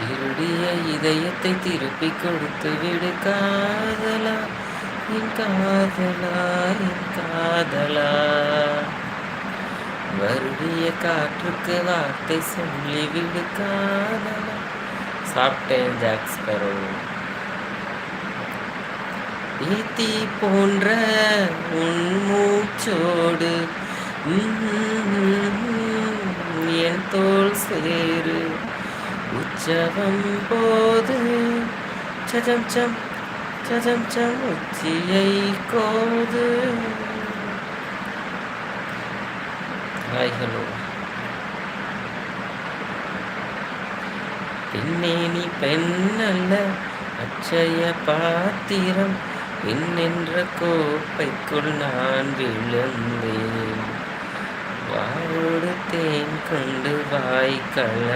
திருடிய இதயத்தை திருப்பிக் கொடுத்து விடு காதலா, என் காதலா, என் காதலா. வருடிய காற்றுக்கு வார்த்தை சொல்லிவிடு காதலா. சாப்பிட்டேன் ஜாக் ஸ்பேரோ. ஈத்தி போன்ற உன் மூச்சோடு என் தோல் சேரு உற்சவம் போது சஜம் சம் சஜம் சம் உச்சியை கோது. Hi hello. பெண்ணே நீ பெண்ணல்ல, அட்சய பாத்திரம். பெண்ணென்ற கோப்பைக்குள் நான் விழுந்தேன். வாயோடு தேன் கொண்டு வாய் கலந்து